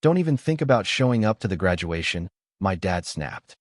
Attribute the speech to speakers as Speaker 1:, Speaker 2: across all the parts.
Speaker 1: Don't even think about showing up to the graduation, my dad snapped.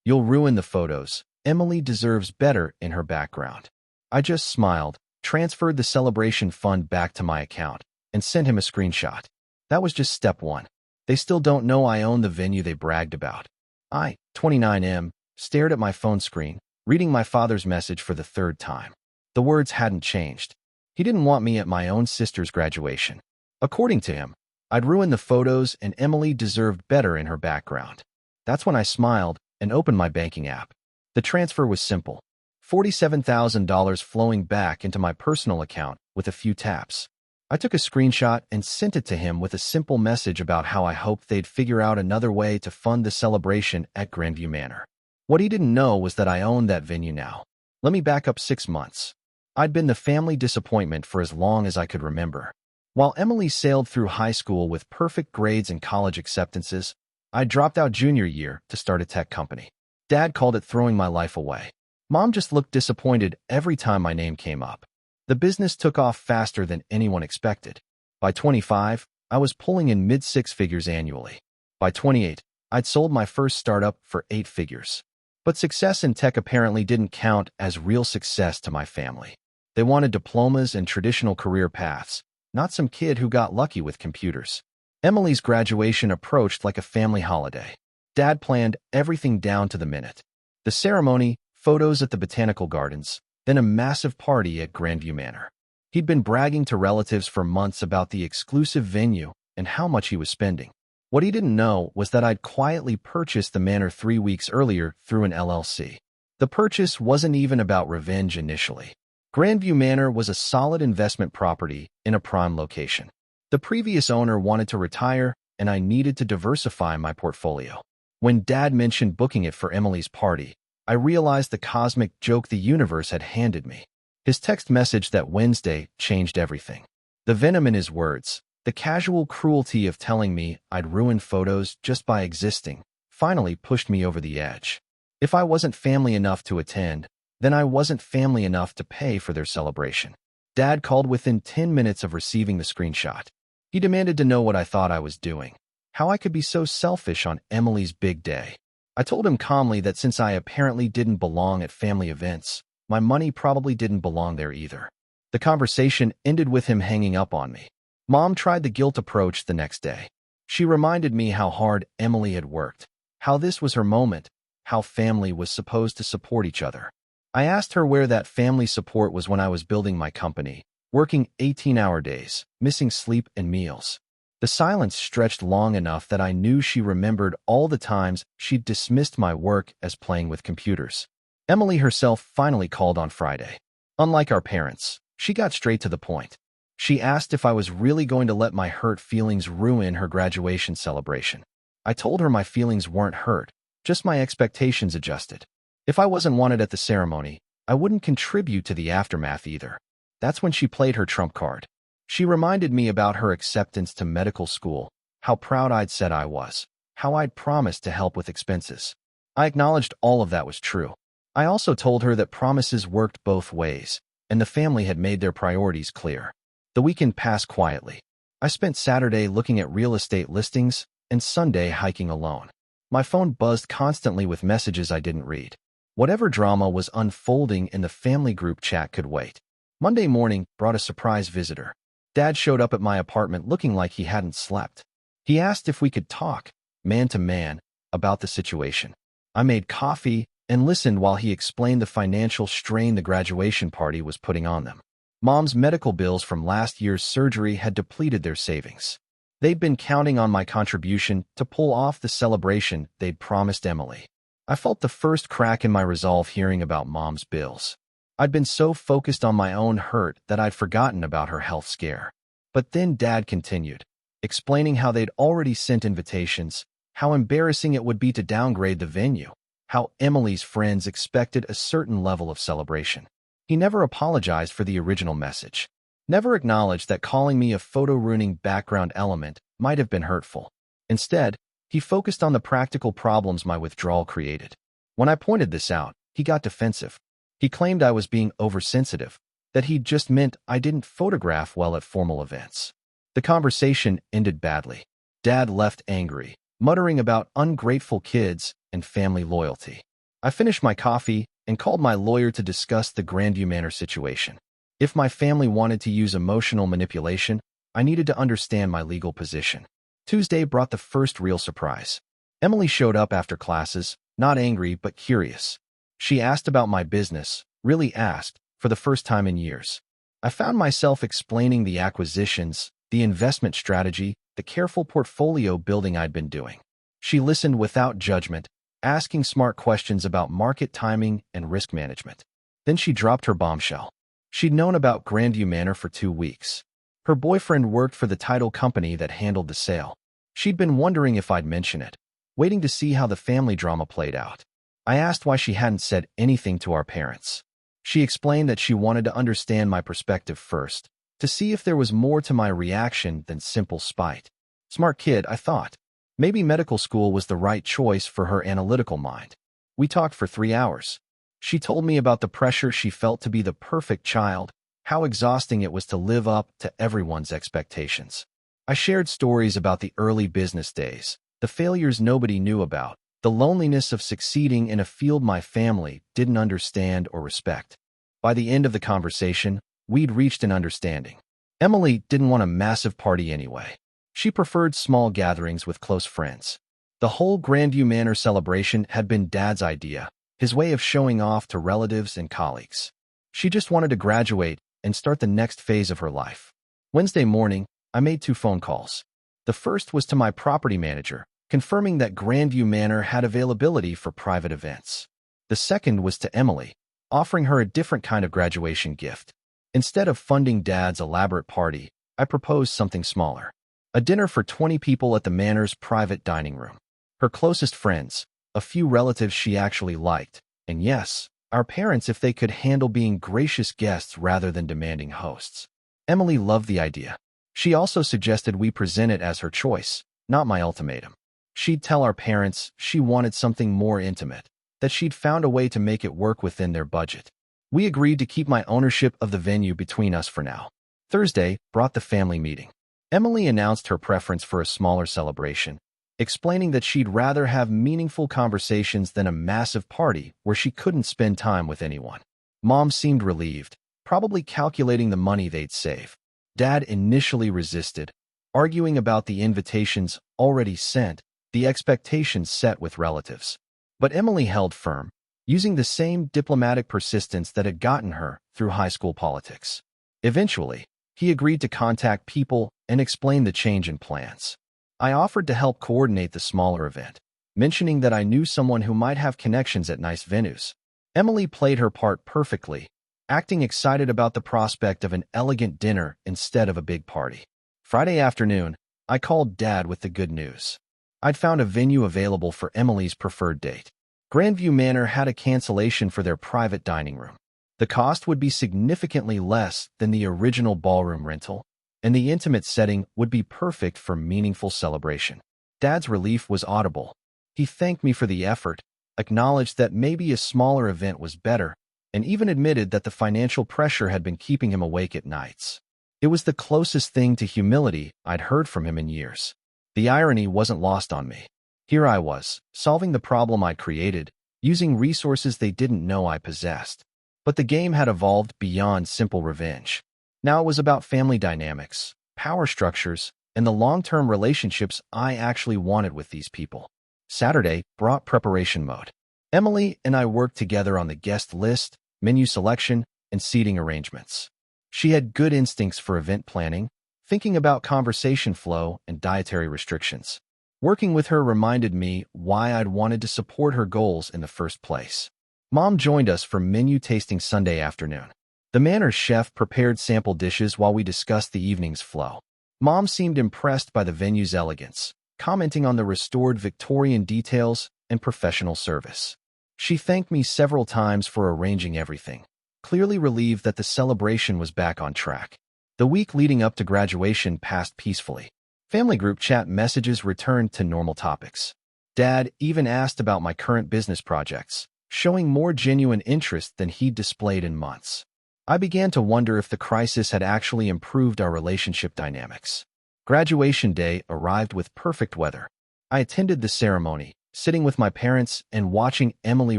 Speaker 1: You'll ruin the photos. Emily deserves better in her background. I just smiled, transferred the celebration fund back to my account, and sent him a screenshot. That was just step one. They still don't know I own the venue they bragged about. I, 29M, stared at my phone screen, reading my father's message for the third time. The words hadn't changed. He didn't want me at my own sister's graduation. According to him, I'd ruined the photos and Emily deserved better in her background. That's when I smiled and opened my banking app. The transfer was simple. $47,000 flowing back into my personal account with a few taps. I took a screenshot and sent it to him with a simple message about how I hoped they'd figure out another way to fund the celebration at Grandview Manor. What he didn't know was that I owned that venue now. Let me back up 6 months. I'd been the family disappointment for as long as I could remember. While Emily sailed through high school with perfect grades and college acceptances, I dropped out junior year to start a tech company. Dad called it throwing my life away. Mom just looked disappointed every time my name came up. The business took off faster than anyone expected. By 25, I was pulling in mid-six figures annually. By 28, I'd sold my first startup for 8 figures. But success in tech apparently didn't count as real success to my family. They wanted diplomas and traditional career paths, not some kid who got lucky with computers. Emily's graduation approached like a family holiday. Dad planned everything down to the minute. The ceremony, photos at the botanical gardens, then a massive party at Grandview Manor. He'd been bragging to relatives for months about the exclusive venue and how much he was spending. What he didn't know was that I'd quietly purchased the manor 3 weeks earlier through an LLC. The purchase wasn't even about revenge initially. Grandview Manor was a solid investment property in a prime location. The previous owner wanted to retire, and I needed to diversify my portfolio. When Dad mentioned booking it for Emily's party, I realized the cosmic joke the universe had handed me. His text message that Wednesday changed everything. The venom in his words, the casual cruelty of telling me I'd ruin photos just by existing, finally pushed me over the edge. If I wasn't family enough to attend, then I wasn't family enough to pay for their celebration. Dad called within 10 minutes of receiving the screenshot. He demanded to know what I thought I was doing, how I could be so selfish on Emily's big day. I told him calmly that since I apparently didn't belong at family events, my money probably didn't belong there either. The conversation ended with him hanging up on me. Mom tried the guilt approach the next day. She reminded me how hard Emily had worked, how this was her moment, how family was supposed to support each other. I asked her where that family support was when I was building my company, working 18-hour days, missing sleep and meals. The silence stretched long enough that I knew she remembered all the times she'd dismissed my work as playing with computers. Emily herself finally called on Friday. Unlike our parents, she got straight to the point. She asked if I was really going to let my hurt feelings ruin her graduation celebration. I told her my feelings weren't hurt, just my expectations adjusted. If I wasn't wanted at the ceremony, I wouldn't contribute to the aftermath either. That's when she played her trump card. She reminded me about her acceptance to medical school, how proud I'd said I was, how I'd promised to help with expenses. I acknowledged all of that was true. I also told her that promises worked both ways, and the family had made their priorities clear. The weekend passed quietly. I spent Saturday looking at real estate listings and Sunday hiking alone. My phone buzzed constantly with messages I didn't read. Whatever drama was unfolding in the family group chat could wait. Monday morning brought a surprise visitor. Dad showed up at my apartment looking like he hadn't slept. He asked if we could talk, man to man, about the situation. I made coffee and listened while he explained the financial strain the graduation party was putting on them. Mom's medical bills from last year's surgery had depleted their savings. They'd been counting on my contribution to pull off the celebration they'd promised Emily. I felt the first crack in my resolve hearing about Mom's bills. I'd been so focused on my own hurt that I'd forgotten about her health scare. But then Dad continued, explaining how they'd already sent invitations, how embarrassing it would be to downgrade the venue, how Emily's friends expected a certain level of celebration. He never apologized for the original message, never acknowledged that calling me a photo-ruining background element might have been hurtful. Instead, he focused on the practical problems my withdrawal created. When I pointed this out, he got defensive. He claimed I was being oversensitive, that he'd just meant I didn't photograph well at formal events. The conversation ended badly. Dad left angry, muttering about ungrateful kids and family loyalty. I finished my coffee and called my lawyer to discuss the Grandview Manor situation. If my family wanted to use emotional manipulation, I needed to understand my legal position. Tuesday brought the first real surprise. Emily showed up after classes, not angry but curious. She asked about my business, really asked, for the first time in years. I found myself explaining the acquisitions, the investment strategy, the careful portfolio building I'd been doing. She listened without judgment, asking smart questions about market timing and risk management. Then she dropped her bombshell. She'd known about Grandview Manor for 2 weeks. Her boyfriend worked for the title company that handled the sale. She'd been wondering if I'd mention it, waiting to see how the family drama played out. I asked why she hadn't said anything to our parents. She explained that she wanted to understand my perspective first, to see if there was more to my reaction than simple spite. Smart kid, I thought. Maybe medical school was the right choice for her analytical mind. We talked for 3 hours. She told me about the pressure she felt to be the perfect child, how exhausting it was to live up to everyone's expectations. I shared stories about the early business days, the failures nobody knew about, the loneliness of succeeding in a field my family didn't understand or respect. By the end of the conversation, we'd reached an understanding. Emily didn't want a massive party anyway. She preferred small gatherings with close friends. The whole Grandview Manor celebration had been Dad's idea, his way of showing off to relatives and colleagues. She just wanted to graduate and start the next phase of her life. Wednesday morning, I made 2 phone calls. The first was to my property manager, confirming that Grandview Manor had availability for private events. The second was to Emily, offering her a different kind of graduation gift. Instead of funding Dad's elaborate party, I proposed something smaller. A dinner for 20 people at the Manor's private dining room. Her closest friends, a few relatives she actually liked, and yes, our parents if they could handle being gracious guests rather than demanding hosts. Emily loved the idea. She also suggested we present it as her choice, not my ultimatum. She'd tell our parents she wanted something more intimate, that she'd found a way to make it work within their budget. We agreed to keep my ownership of the venue between us for now. Thursday brought the family meeting. Emily announced her preference for a smaller celebration, explaining that she'd rather have meaningful conversations than a massive party where she couldn't spend time with anyone. Mom seemed relieved, probably calculating the money they'd save. Dad initially resisted, arguing about the invitations already sent, the expectations set with relatives. But Emily held firm, using the same diplomatic persistence that had gotten her through high school politics. Eventually, he agreed to contact people and explain the change in plans. I offered to help coordinate the smaller event, mentioning that I knew someone who might have connections at nice venues. Emily played her part perfectly, acting excited about the prospect of an elegant dinner instead of a big party. Friday afternoon, I called Dad with the good news. I'd found a venue available for Emily's preferred date. Grandview Manor had a cancellation for their private dining room. The cost would be significantly less than the original ballroom rental, and the intimate setting would be perfect for meaningful celebration. Dad's relief was audible. He thanked me for the effort, acknowledged that maybe a smaller event was better, and even admitted that the financial pressure had been keeping him awake at nights. It was the closest thing to humility I'd heard from him in years. The irony wasn't lost on me. Here I was, solving the problem I'd created, using resources they didn't know I possessed. But the game had evolved beyond simple revenge. Now it was about family dynamics, power structures, and the long-term relationships I actually wanted with these people. Saturday brought preparation mode. Emily and I worked together on the guest list, menu selection, and seating arrangements. She had good instincts for event planning, thinking about conversation flow and dietary restrictions. Working with her reminded me why I'd wanted to support her goals in the first place. Mom joined us for menu tasting Sunday afternoon. The Manor's chef prepared sample dishes while we discussed the evening's flow. Mom seemed impressed by the venue's elegance, commenting on the restored Victorian details and professional service. She thanked me several times for arranging everything, clearly relieved that the celebration was back on track. The week leading up to graduation passed peacefully. Family group chat messages returned to normal topics. Dad even asked about my current business projects, showing more genuine interest than he'd displayed in months. I began to wonder if the crisis had actually improved our relationship dynamics. Graduation day arrived with perfect weather. I attended the ceremony, sitting with my parents and watching Emily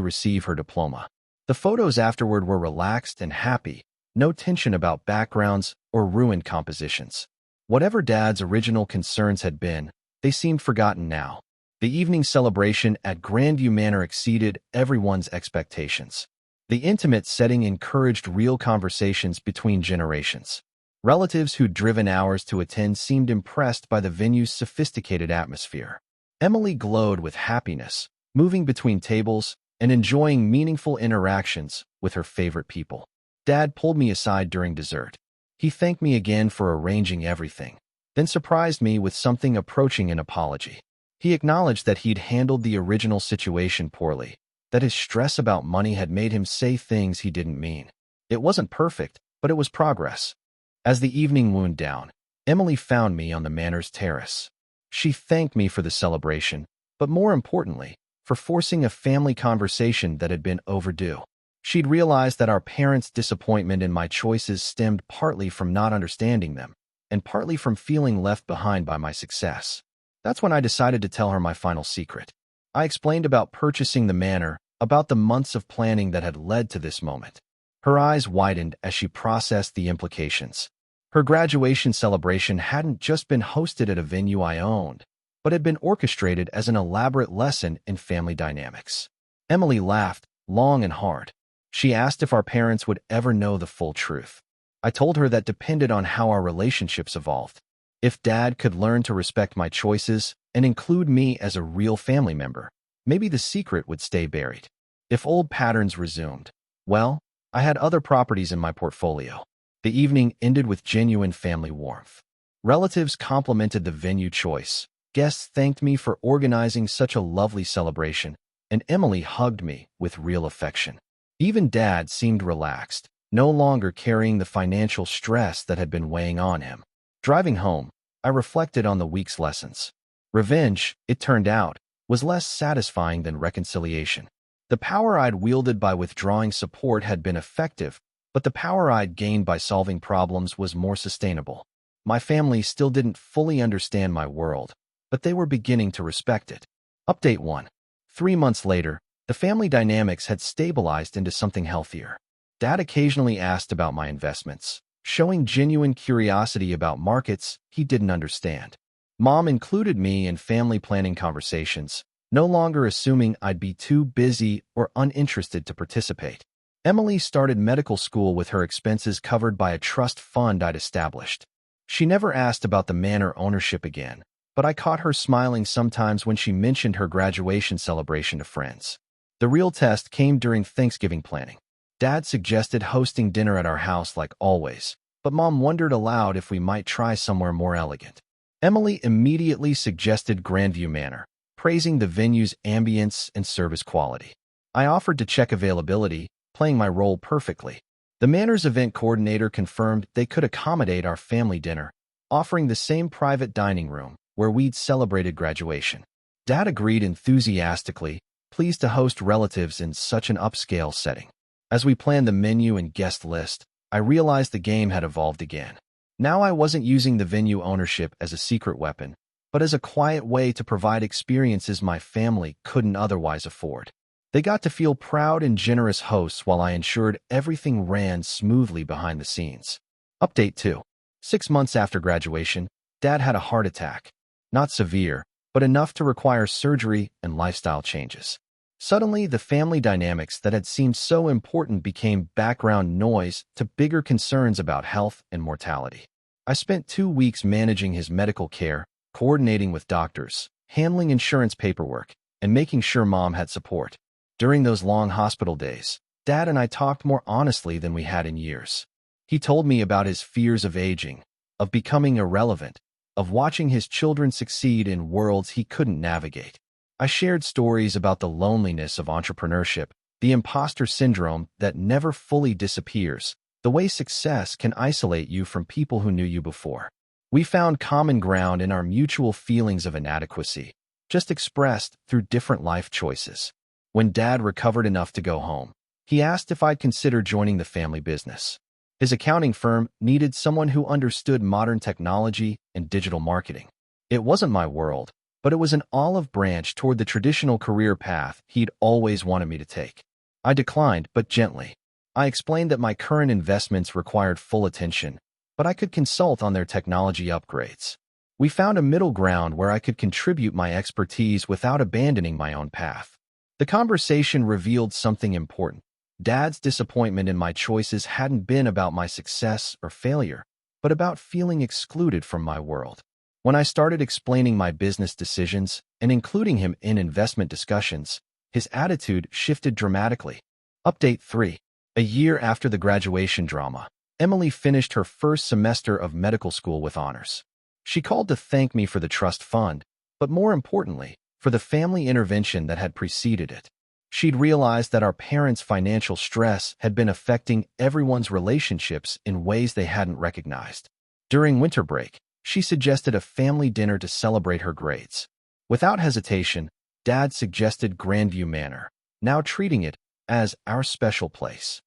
Speaker 1: receive her diploma. The photos afterward were relaxed and happy, no tension about backgrounds or ruined compositions. Whatever Dad's original concerns had been, they seemed forgotten now. The evening celebration at Grandview Manor exceeded everyone's expectations. The intimate setting encouraged real conversations between generations. Relatives who'd driven hours to attend seemed impressed by the venue's sophisticated atmosphere. Emily glowed with happiness, moving between tables and enjoying meaningful interactions with her favorite people. Dad pulled me aside during dessert. He thanked me again for arranging everything, then surprised me with something approaching an apology. He acknowledged that he'd handled the original situation poorly, that his stress about money had made him say things he didn't mean. It wasn't perfect, but it was progress. As the evening wound down, Emily found me on the manor's terrace. She thanked me for the celebration, but more importantly, for forcing a family conversation that had been overdue. She'd realized that our parents' disappointment in my choices stemmed partly from not understanding them, and partly from feeling left behind by my success. That's when I decided to tell her my final secret. I explained about purchasing the manor, about the months of planning that had led to this moment. Her eyes widened as she processed the implications. Her graduation celebration hadn't just been hosted at a venue I owned, but had been orchestrated as an elaborate lesson in family dynamics. Emily laughed, long and hard. She asked if our parents would ever know the full truth. I told her that depended on how our relationships evolved. If Dad could learn to respect my choices and include me as a real family member, maybe the secret would stay buried. If old patterns resumed, well, I had other properties in my portfolio. The evening ended with genuine family warmth. Relatives complimented the venue choice. Guests thanked me for organizing such a lovely celebration, and Emily hugged me with real affection. Even Dad seemed relaxed, no longer carrying the financial stress that had been weighing on him. Driving home, I reflected on the week's lessons. Revenge, it turned out, was less satisfying than reconciliation. The power I'd wielded by withdrawing support had been effective, but the power I'd gained by solving problems was more sustainable. My family still didn't fully understand my world, but they were beginning to respect it. Update 1. 3 months later, the family dynamics had stabilized into something healthier. Dad occasionally asked about my investments, showing genuine curiosity about markets he didn't understand. Mom included me in family planning conversations, no longer assuming I'd be too busy or uninterested to participate. Emily started medical school with her expenses covered by a trust fund I'd established. She never asked about the manor ownership again, but I caught her smiling sometimes when she mentioned her graduation celebration to friends. The real test came during Thanksgiving planning. Dad suggested hosting dinner at our house like always, but Mom wondered aloud if we might try somewhere more elegant. Emily immediately suggested Grandview Manor, praising the venue's ambience and service quality. I offered to check availability, playing my role perfectly. The Manor's event coordinator confirmed they could accommodate our family dinner, offering the same private dining room where we'd celebrated graduation. Dad agreed enthusiastically, pleased to host relatives in such an upscale setting. As we planned the menu and guest list, I realized the game had evolved again. Now I wasn't using the venue ownership as a secret weapon, but as a quiet way to provide experiences my family couldn't otherwise afford. They got to feel proud and generous hosts while I ensured everything ran smoothly behind the scenes. Update 2. 6 months after graduation, Dad had a heart attack. Not severe, but enough to require surgery and lifestyle changes. Suddenly, the family dynamics that had seemed so important became background noise to bigger concerns about health and mortality. I spent 2 weeks managing his medical care, coordinating with doctors, handling insurance paperwork, and making sure Mom had support. During those long hospital days, Dad and I talked more honestly than we had in years. He told me about his fears of aging, of becoming irrelevant, of watching his children succeed in worlds he couldn't navigate. I shared stories about the loneliness of entrepreneurship, the imposter syndrome that never fully disappears, the way success can isolate you from people who knew you before. We found common ground in our mutual feelings of inadequacy, just expressed through different life choices. When Dad recovered enough to go home, he asked if I'd consider joining the family business. His accounting firm needed someone who understood modern technology and digital marketing. It wasn't my world, but it was an olive branch toward the traditional career path he'd always wanted me to take. I declined, but gently. I explained that my current investments required full attention, but I could consult on their technology upgrades. We found a middle ground where I could contribute my expertise without abandoning my own path. The conversation revealed something important. Dad's disappointment in my choices hadn't been about my success or failure, but about feeling excluded from my world. When I started explaining my business decisions and including him in investment discussions, his attitude shifted dramatically. Update 3. A year after the graduation drama, Emily finished her first semester of medical school with honors. She called to thank me for the trust fund, but more importantly, for the family intervention that had preceded it. She'd realized that our parents' financial stress had been affecting everyone's relationships in ways they hadn't recognized. During winter break, she suggested a family dinner to celebrate her grades. Without hesitation, Dad suggested Grandview Manor, now treating it as our special place.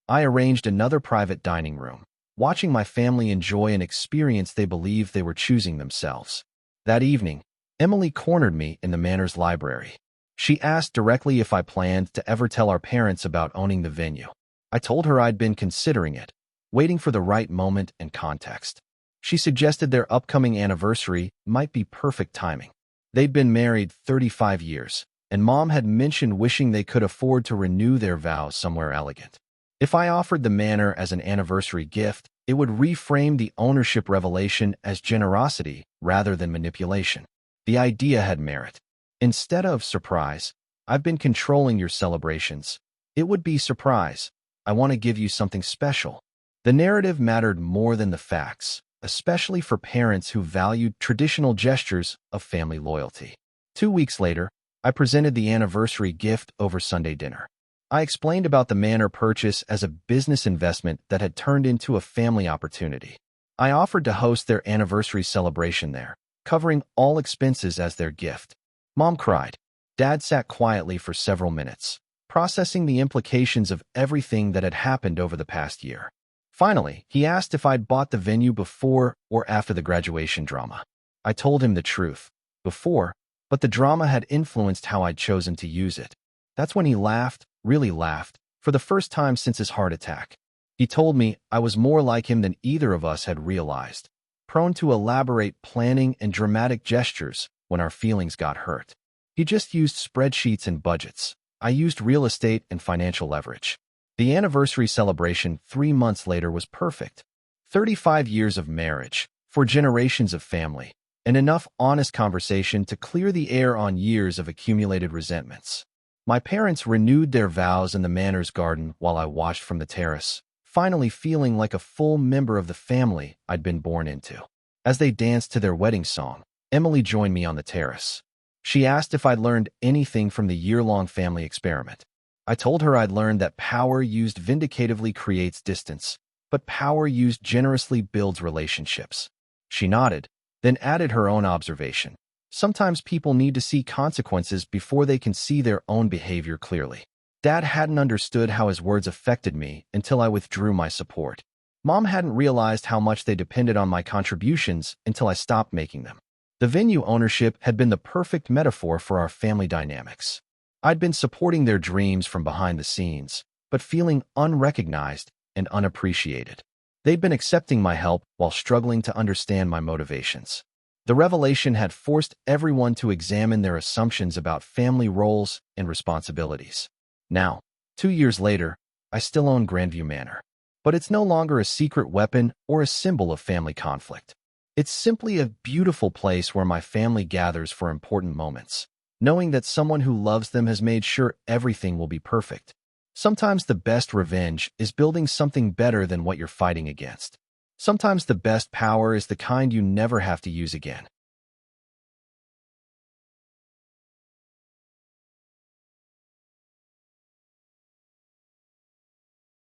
Speaker 1: I arranged another private dining room, watching my family enjoy an experience they believed they were choosing themselves. That evening, Emily cornered me in the Manor's library. She asked directly if I planned to ever tell our parents about owning the venue. I told her I'd been considering it, waiting for the right moment and context. She suggested their upcoming anniversary might be perfect timing. They'd been married 35 years, and Mom had mentioned wishing they could afford to renew their vows somewhere elegant. If I offered the manor as an anniversary gift, it would reframe the ownership revelation as generosity rather than manipulation. The idea had merit. Instead of surprise, I've been controlling your celebrations. It would be surprise. I want to give you something special. The narrative mattered more than the facts, especially for parents who valued traditional gestures of family loyalty. 2 weeks later, I presented the anniversary gift over Sunday dinner. I explained about the manor purchase as a business investment that had turned into a family opportunity. I offered to host their anniversary celebration there, covering all expenses as their gift. Mom cried. Dad sat quietly for several minutes, processing the implications of everything that had happened over the past year. Finally, he asked if I'd bought the venue before or after the graduation drama. I told him the truth. Before, but the drama had influenced how I'd chosen to use it. That's when he laughed, really laughed, for the first time since his heart attack. He told me I was more like him than either of us had realized, prone to elaborate planning and dramatic gestures when our feelings got hurt. He just used spreadsheets and budgets. I used real estate and financial leverage. The anniversary celebration 3 months later was perfect. 35 years of marriage, 4 generations of family, and enough honest conversation to clear the air on years of accumulated resentments. My parents renewed their vows in the manor's garden while I watched from the terrace, finally feeling like a full member of the family I'd been born into. As they danced to their wedding song, Emily joined me on the terrace. She asked if I'd learned anything from the year-long family experiment. I told her I'd learned that power used vindicatively creates distance, but power used generously builds relationships. She nodded, then added her own observation. Sometimes people need to see consequences before they can see their own behavior clearly. Dad hadn't understood how his words affected me until I withdrew my support. Mom hadn't realized how much they depended on my contributions until I stopped making them. The venue ownership had been the perfect metaphor for our family dynamics. I'd been supporting their dreams from behind the scenes, but feeling unrecognized and unappreciated. They'd been accepting my help while struggling to understand my motivations. The revelation had forced everyone to examine their assumptions about family roles and responsibilities. Now, 2 years later, I still own Grandview Manor, but it's no longer a secret weapon or a symbol of family conflict. It's simply a beautiful place where my family gathers for important moments, knowing that someone who loves them has made sure everything will be perfect. Sometimes the best revenge is building something better than what you're fighting against. Sometimes the best power is the kind you never have to use again.